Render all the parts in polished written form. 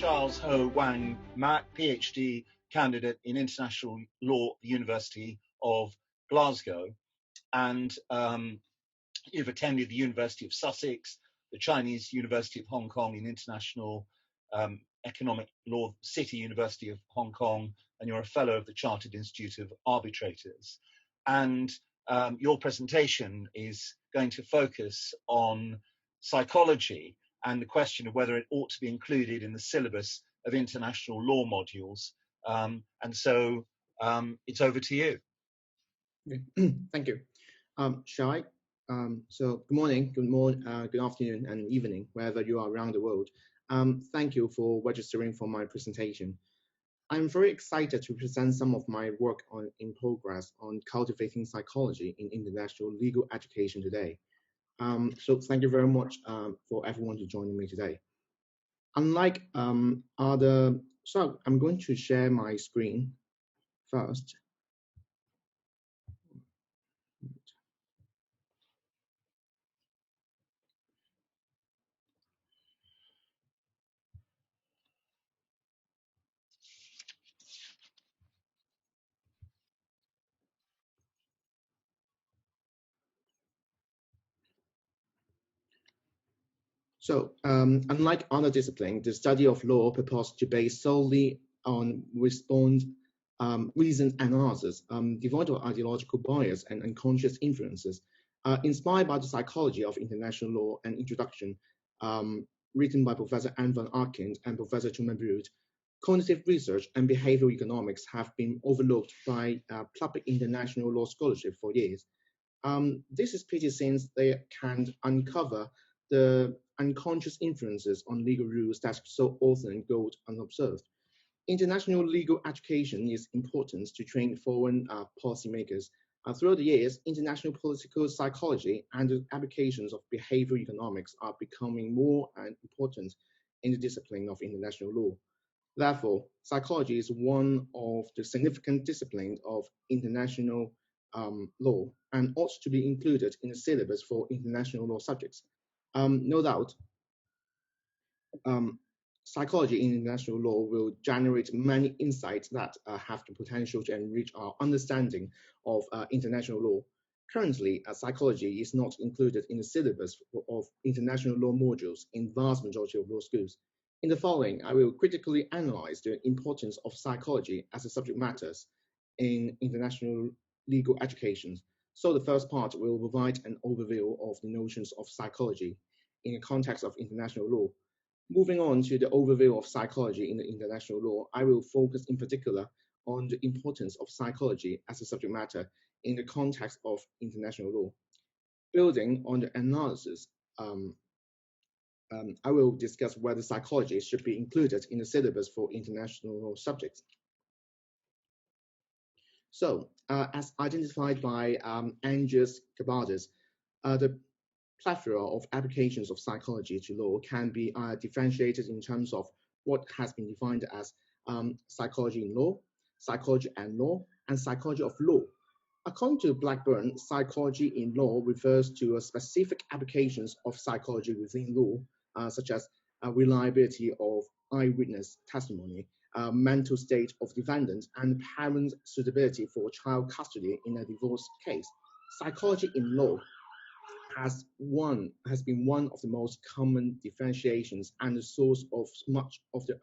Charles Ho Wang Mak, PhD candidate in international law at the University of Glasgow. And you've attended the University of Sussex, the Chinese University of Hong Kong in international economic law, City University of Hong Kong, and you're a fellow of the Chartered Institute of Arbitrators. And your presentation is going to focus on psychology and the question of whether it ought to be included in the syllabus of international law modules. And so it's over to you. Okay. Thank you. Shall I? So good morning, good afternoon, and evening, wherever you are around the world. Thank you for registering for my presentation. I'm very excited to present some of my work in progress on cultivating psychology in international legal education today. So thank you very much for everyone to joining me today. Unlike so I'm going to share my screen first. So, unlike other disciplines, the study of law purports to base solely on reasoned analysis, devoid of ideological bias and unconscious influences, inspired by the psychology of international law and introduction, written by Professor Anne van Arkind and Professor Truman Brood. Cognitive research and behavioral economics have been overlooked by public international law scholarship for years. This is pity since they can uncover the unconscious influences on legal rules that so often go unobserved. International legal education is important to train foreign policymakers. Throughout the years, international political psychology and the applications of behavioral economics are becoming more important in the discipline of international law. Therefore, psychology is one of the significant disciplines of international law and ought to be included in the syllabus for international law subjects. No doubt, psychology in international law will generate many insights that have the potential to enrich our understanding of international law. Currently, psychology is not included in the syllabus of international law modules in vast majority of law schools. In the following, I will critically analyze the importance of psychology as a subject matter in international legal education. So the first part will provide an overview of the notions of psychology in the context of international law. Moving on to the overview of psychology in the international law, I will focus in particular on the importance of psychology as a subject matter in the context of international law. Building on the analysis, I will discuss whether psychology should be included in the syllabus for international law subjects. So, as identified by Andreas Kabadis, the plethora of applications of psychology to law can be differentiated in terms of what has been defined as psychology in law, psychology and law, and psychology of law. According to Blackburn, psychology in law refers to specific applications of psychology within law, such as reliability of eyewitness testimony, mental state of defendant, and parent suitability for child custody in a divorce case. Psychology in law has been one of the most common differentiations and the source of much of the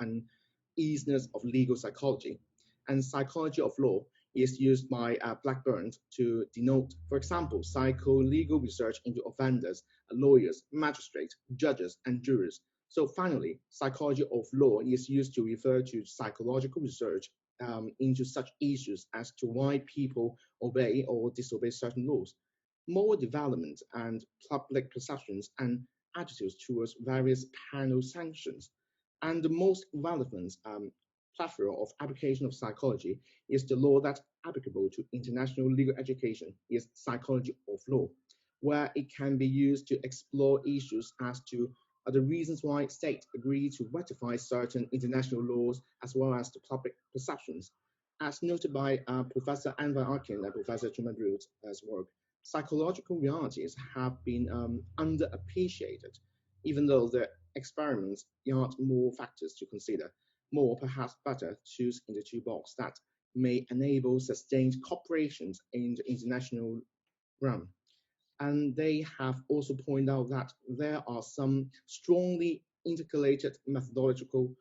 uneasiness of legal psychology. And psychology of law is used by Blackburn to denote, for example, psycholegal research into offenders, lawyers, magistrates, judges, and jurors. So finally, psychology of law is used to refer to psychological research into such issues as to why people obey or disobey certain laws, moral development, and public perceptions and attitudes towards various penal sanctions. And the most relevant plethora of application of psychology is the law that's applicable to international legal education is psychology of law, where it can be used to explore issues as to the reasons why states agree to ratify certain international laws as well as the public perceptions. As noted by Professor Anne van Arkind and Professor Truman Brood's work, psychological realities have been underappreciated, even though the experiments yet more factors to consider, more perhaps better tools in the toolbox that may enable sustained cooperation in the international realm. And they have also pointed out that there are some strongly intercalated methodological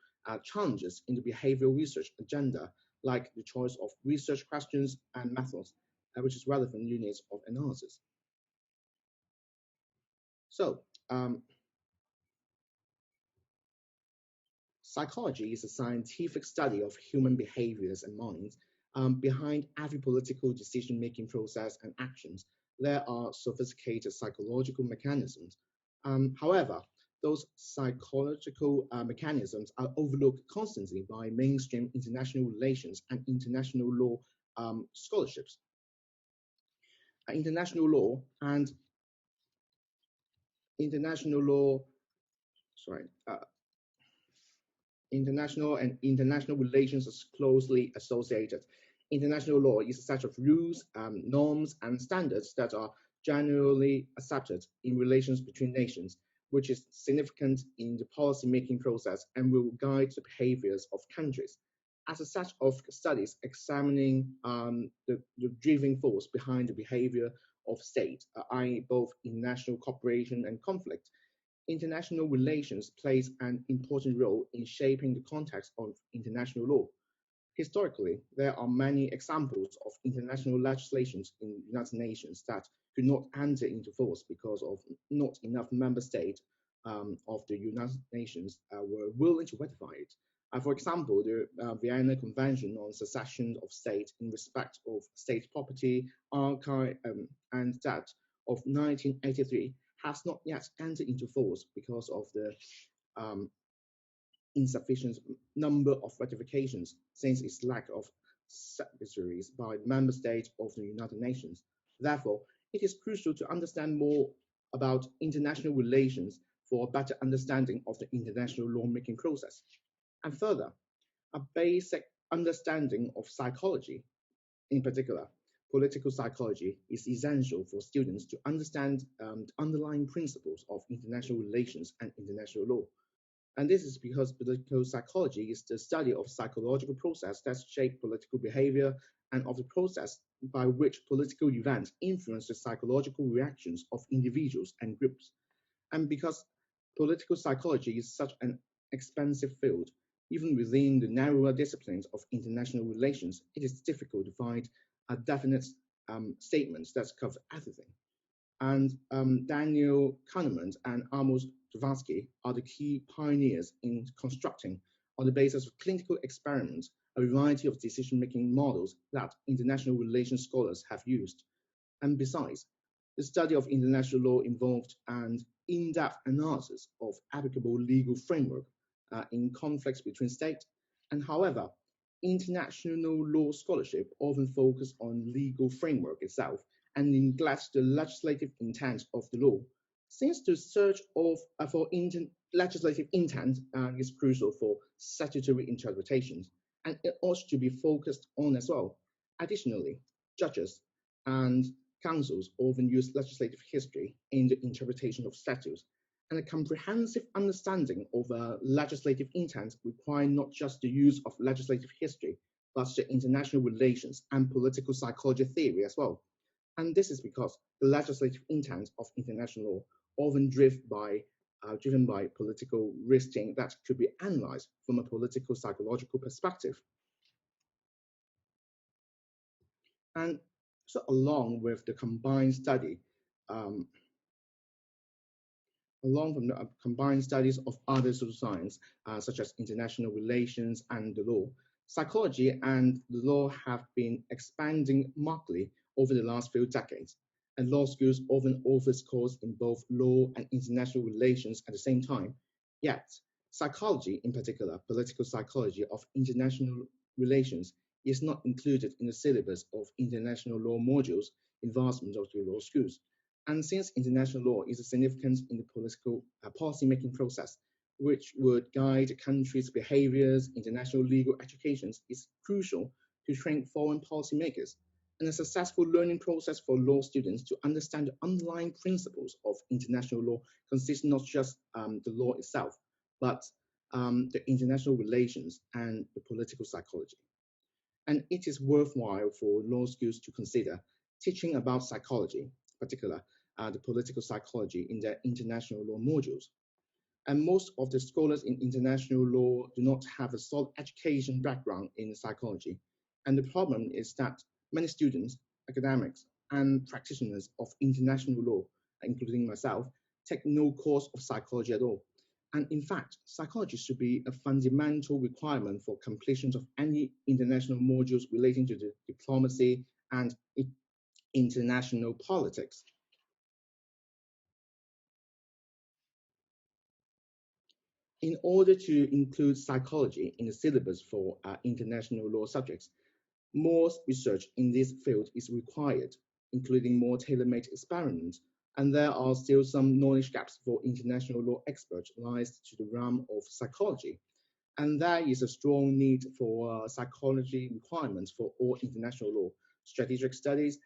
challenges in the behavioral research agenda, like the choice of research questions and methods, which is relevant units of analysis. So, psychology is a scientific study of human behaviors and minds. Behind every political decision-making process and actions, there are sophisticated psychological mechanisms. However, those psychological mechanisms are overlooked constantly by mainstream international relations and international law scholarships. International law and international law, sorry, international and international relations are closely associated. International law is a set of rules, norms, and standards that are generally accepted in relations between nations, which is significant in the policy-making process and will guide the behaviors of countries. As a set of studies examining the driving force behind the behavior of states, i.e. both international cooperation and conflict, international relations plays an important role in shaping the context of international law. Historically, there are many examples of international legislations in the United Nations that could not enter into force because of not enough member states of the United Nations were willing to ratify it. For example, the Vienna Convention on Secession of States in respect of state property, archive, and that of 1983 has not yet entered into force because of the um, insufficient number of ratifications since its lack of signatories by member states of the United Nations. Therefore, it is crucial to understand more about international relations for a better understanding of the international lawmaking process. And further, a basic understanding of psychology, in particular, political psychology, is essential for students to understand the underlying principles of international relations and international law. And this is because political psychology is the study of psychological process that shape political behavior and of the process by which political events influence the psychological reactions of individuals and groups. And because political psychology is such an expansive field, even within the narrower disciplines of international relations, it is difficult to find a definite statement that covers everything. And Daniel Kahneman and Amos Tversky are the key pioneers in constructing, on the basis of clinical experiments, a variety of decision-making models that international relations scholars have used. And besides, the study of international law involved an in-depth analysis of applicable legal framework in conflicts between states. And however, international law scholarship often focuses on legal framework itself and neglects the legislative intent of the law. Since the search for legislative intent is crucial for statutory interpretations, and it ought to be focused on as well. Additionally, judges and councils often use legislative history in the interpretation of statutes, and a comprehensive understanding of legislative intent requires not just the use of legislative history, but the international relations and political psychology theory as well. And this is because the legislative intent of international law often driven by political reasoning that could be analyzed from a political psychological perspective. And so along with the combined study, along from the combined studies of other social sciences, such as international relations and the law, psychology and the law have been expanding markedly over the last few decades, and law schools often offer courses in both law and international relations at the same time. Yet, psychology, in particular, political psychology of international relations, is not included in the syllabus of international law modules in vast majority of law schools. And since international law is significant in the political policy-making process, which would guide countries' behaviors, international legal educations is crucial to train foreign policymakers. and a successful learning process for law students to understand the underlying principles of international law consists not just the law itself, but the international relations and the political psychology. And it is worthwhile for law schools to consider teaching about psychology, in particular the political psychology, in their international law modules. And most of the scholars in international law do not have a solid education background in psychology. And the problem is that many students, academics, and practitioners of international law, including myself, take no course of psychology at all. And in fact, psychology should be a fundamental requirement for completion of any international modules relating to the diplomacy and international politics. In order to include psychology in the syllabus for international law subjects, more research in this field is required, including more tailor-made experiments, and there are still some knowledge gaps for international law experts lies to the realm of psychology. And there is a strong need for psychology requirements for all international law, strategic studies,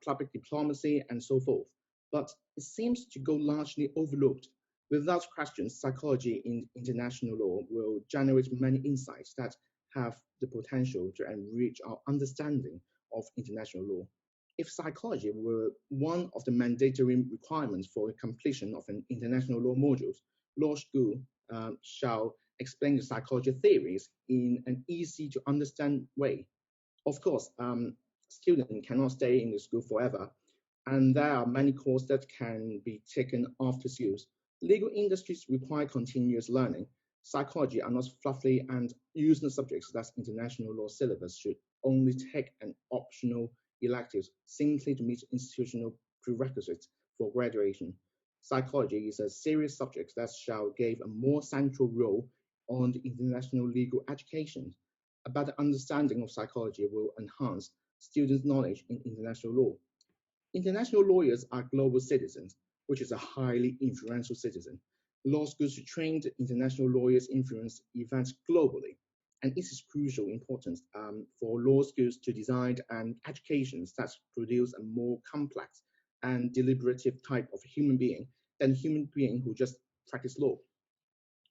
public diplomacy, and so forth. But it seems to go largely overlooked. Without question, psychology in international law will generate many insights that have the potential to enrich our understanding of international law. If psychology were one of the mandatory requirements for completion of an international law modules, law school shall explain the psychology theories in an easy to understand way. Of course, students cannot stay in the school forever, and there are many courses that can be taken after schools. Legal industries require continuous learning. Psychology are not fluffy and useless subjects that international law syllabus should only take an optional electives simply to meet institutional prerequisites for graduation. Psychology is a serious subject that shall give a more central role on the international legal education. A better understanding of psychology will enhance students' knowledge in international law. International lawyers are global citizens, which is a highly influential citizen. Law schools should train the international lawyers influence events globally. And it is crucial importance for law schools to design an education that produce a more complex and deliberative type of human being than human being who just practice law.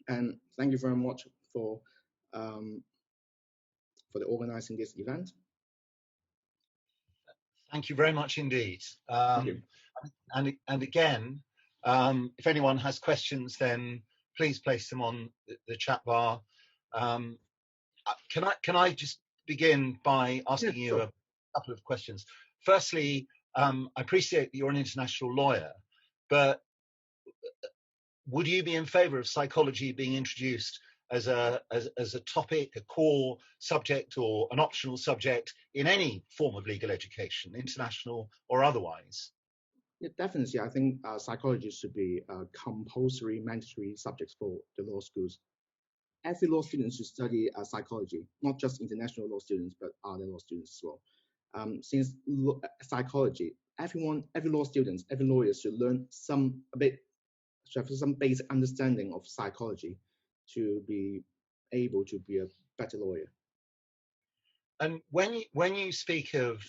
And thank you very much for the organizing this event. Thank you very much indeed. Thank you. And again, if anyone has questions, then please place them on the chat bar. Can I just begin by asking you a couple of questions? Firstly, I appreciate that you're an international lawyer, but would you be in favour of psychology being introduced as a topic, a core subject, or an optional subject in any form of legal education, international or otherwise? Yeah, definitely. I think psychology should be a compulsory mandatory subject for the law schools. Every law student should study psychology, not just international law students, but other law students as well. Since psychology, every law student, every lawyer should learn should have some basic understanding of psychology to be able to be a better lawyer. And when you speak of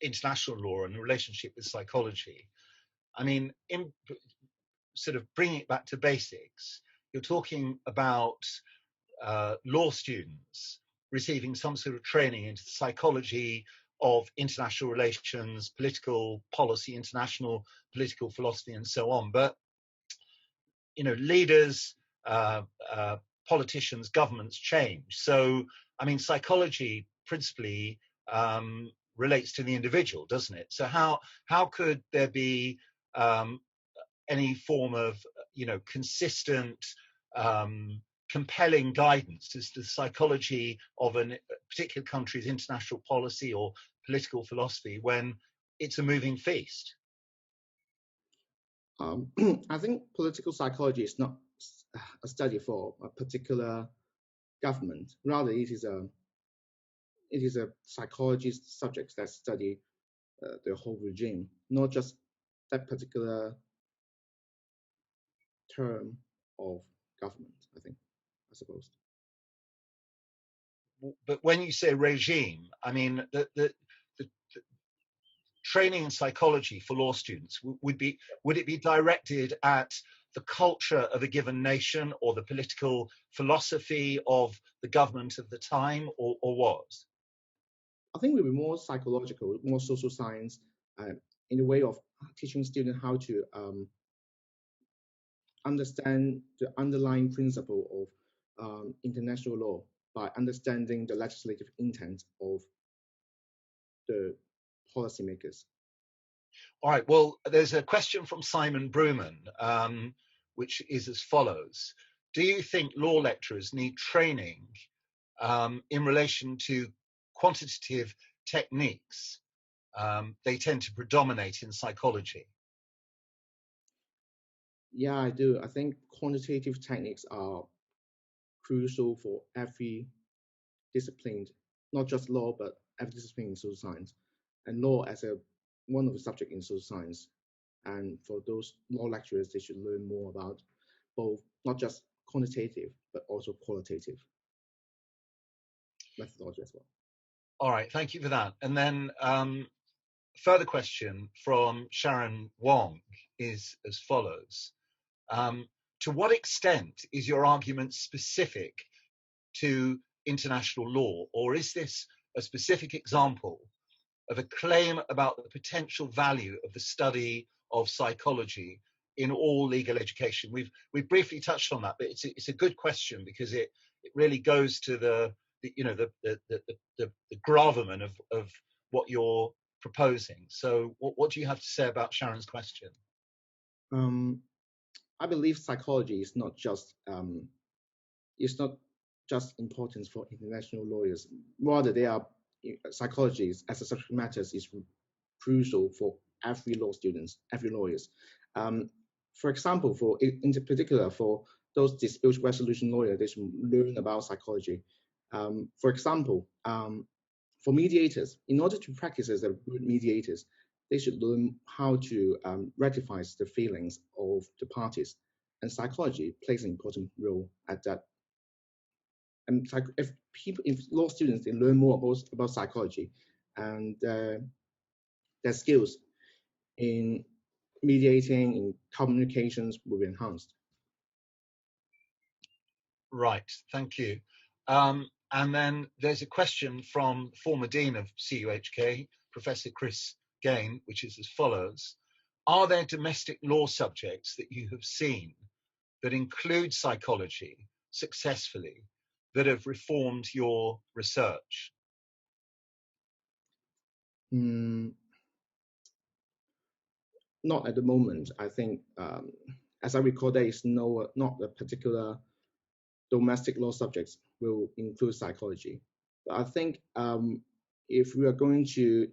international law and the relationship with psychology, I mean, in sort of bringing it back to basics, you're talking about law students receiving some sort of training into the psychology of international relations, political policy, international political philosophy, and so on. But leaders, politicians, governments change. So, I mean, psychology principally relates to the individual, doesn't it? So how could there be any form of consistent compelling guidance as to the psychology of a particular country's international policy or political philosophy when it's a moving feast? I think political psychology is not a study for a particular government. Rather, it is a psychology subject that study the whole regime, not just that particular term of government. I suppose. But when you say regime, I mean training in psychology for law students would it be directed at the culture of a given nation or the political philosophy of the government of the time, or what? I think it will be more psychological, more social science, in the way of teaching students how to understand the underlying principle of international law by understanding the legislative intent of the policymakers. All right, well, there's a question from Simon Bruman, which is as follows. Do you think law lecturers need training in relation to quantitative techniques? They tend to predominate in psychology. Yeah, I do. I think quantitative techniques are crucial for every discipline, not just law, but every discipline in social science. And law as one of the subjects in social science. And for those law lecturers, they should learn more about both, not just quantitative, but also qualitative methodology as well. All right, thank you for that. And then further question from Sharon Wong is as follows. To what extent is your argument specific to international law, or is this a specific example of a claim about the potential value of the study of psychology in all legal education? We've briefly touched on that, but it's a good question because it really goes to the gravamen of what you're proposing. So what do you have to say about Sharon's question? I believe psychology is not just important for international lawyers. Rather, psychology as a subject matter is crucial for every law students, every lawyers. For example, in particular for those dispute resolution lawyers, they should learn about psychology. For example, for mediators, in order to practice as a good mediators, they should learn how to rectify the feelings of the parties, and psychology plays an important role at that. And if law students they learn more about psychology, and their skills in mediating, in communications will be enhanced. Right, thank you. And then there's a question from former Dean of CUHK, Professor Chris Gain, which is as follows. Are there domestic law subjects that you have seen that include psychology successfully that have reformed your research? Not at the moment. I think, as I recall, there is not a particular domestic law subjects will include psychology. But I think if we are going to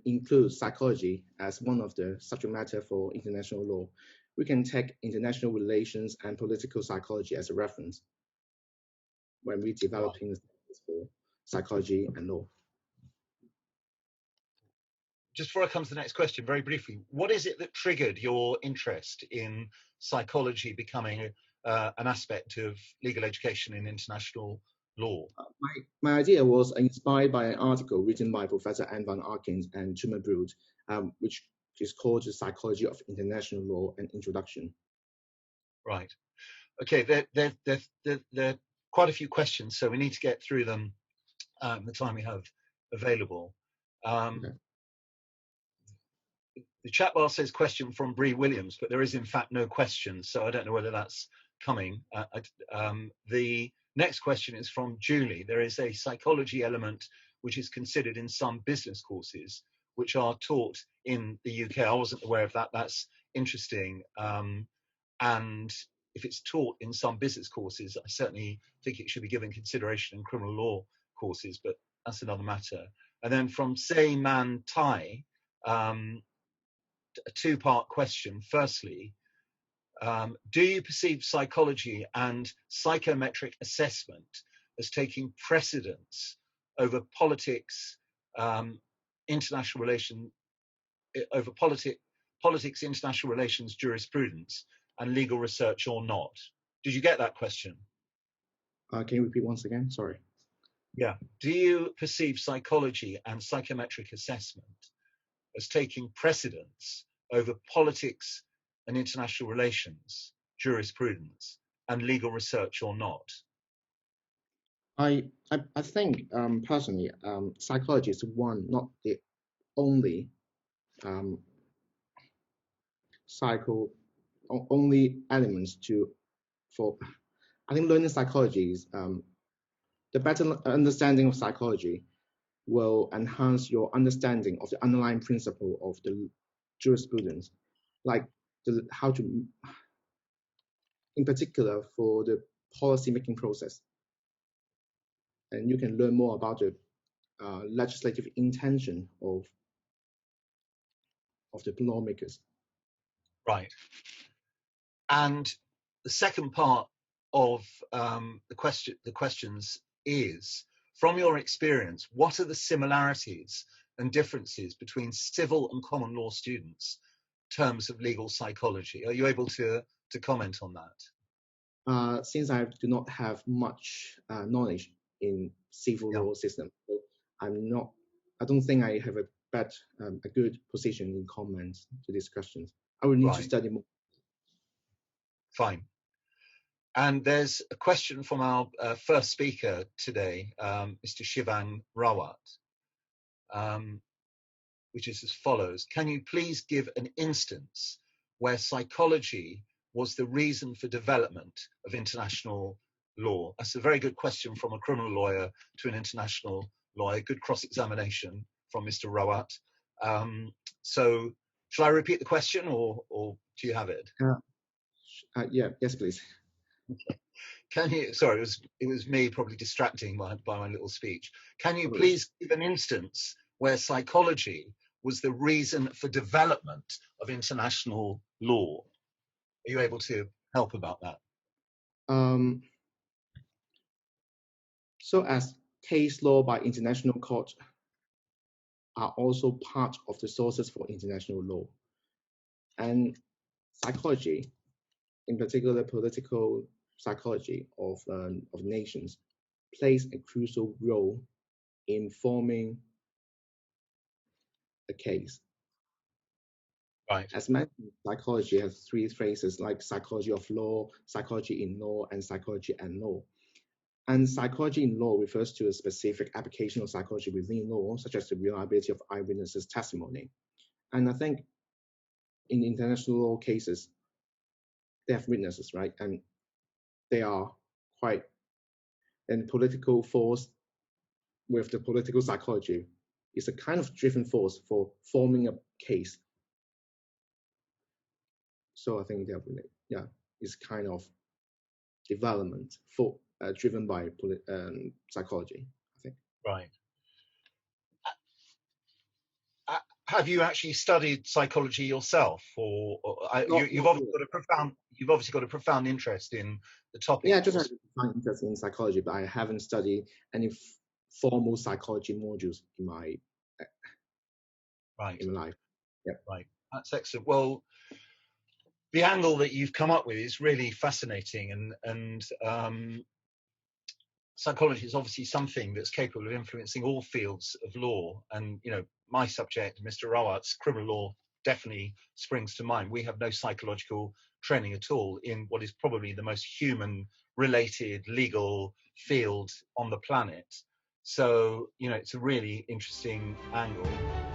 include psychology as one of the subject matter for international law, we can take international relations and political psychology as a reference when we're developing the for psychology and law. Just before I come to the next question, very briefly, what is it that triggered your interest in psychology becoming an aspect of legal education in international law? My idea was inspired by an article written by Professor Anne van Arkens and Truman Brood, which is called The Psychology of International Law, an Introduction. Right. Okay, there are quite a few questions, so we need to get through them the time we have available. Okay. The chat bar says question from Bree Williams, but there is in fact no question, so I don't know whether that's coming. The next question is from Julie. There is a psychology element which is considered in some business courses which are taught in the UK. I wasn't aware of that. That's interesting. And if it's taught in some business courses, I certainly think it should be given consideration in criminal law courses, but that's another matter. And then from Say Man Tai, a two-part question. Firstly, do you perceive psychology and psychometric assessment as taking precedence over politics, international relation, over politics, international relations, jurisprudence, and legal research, or not? Did you get that question? Can you repeat once again? Sorry. Yeah. Do you perceive psychology and psychometric assessment as taking precedence over politics and international relations, jurisprudence, and legal research or not? I think personally, psychology is one, not the only um, psycho only elements to for. I think learning psychology is the better understanding of psychology will enhance your understanding of the underlying principle of the jurisprudence, like how to, in particular, for the policy making process. And you can learn more about the legislative intention of the lawmakers. Right. And the second part of the questions is, from your experience, what are the similarities and differences between civil and common law students in terms of legal psychology? Are you able to comment on that? Since I do not have much knowledge in civil law system, so I don't think I have a good position in comment to these questions. I will need to study more. Fine. And there's a question from our first speaker today, Mr. Shivang Rawat, which is as follows. Can you please give an instance where psychology was the reason for development of international law? That's a very good question from a criminal lawyer to an international lawyer. Good cross-examination from Mr. Rawat. So shall I repeat the question, or do you have it? Yes, please. Okay. Can you, sorry, it was me probably distracting by my little speech. Can you please give an instance where psychology was the reason for development of international law? Are you able to help about that? So as case law by international court are also part of the sources for international law. And psychology, in particular political psychology of nations, plays a crucial role in forming a case. Right. As mentioned, psychology has three phases like psychology of law, psychology in law, and psychology and law. And psychology in law refers to a specific application of psychology within law, such as the reliability of eyewitnesses' testimony. And I think in international law cases, they have witnesses, right? And they are quite, and political force with the political psychology is a kind of driven force for forming a case. So I think that, yeah, it's kind of development for driven by psychology, I think. Right. Have you actually studied psychology yourself, or you've obviously got a profound interest in the topic? Yeah, I just have a profound interest in psychology, but I haven't studied any formal psychology modules in my life. Yeah. Right. That's excellent. Well, the angle that you've come up with is really fascinating, and psychology is obviously something that's capable of influencing all fields of law. And my subject, Mr. Rawat's criminal law, definitely springs to mind. We have no psychological training at all in what is probably the most human-related legal field on the planet. So it's a really interesting angle.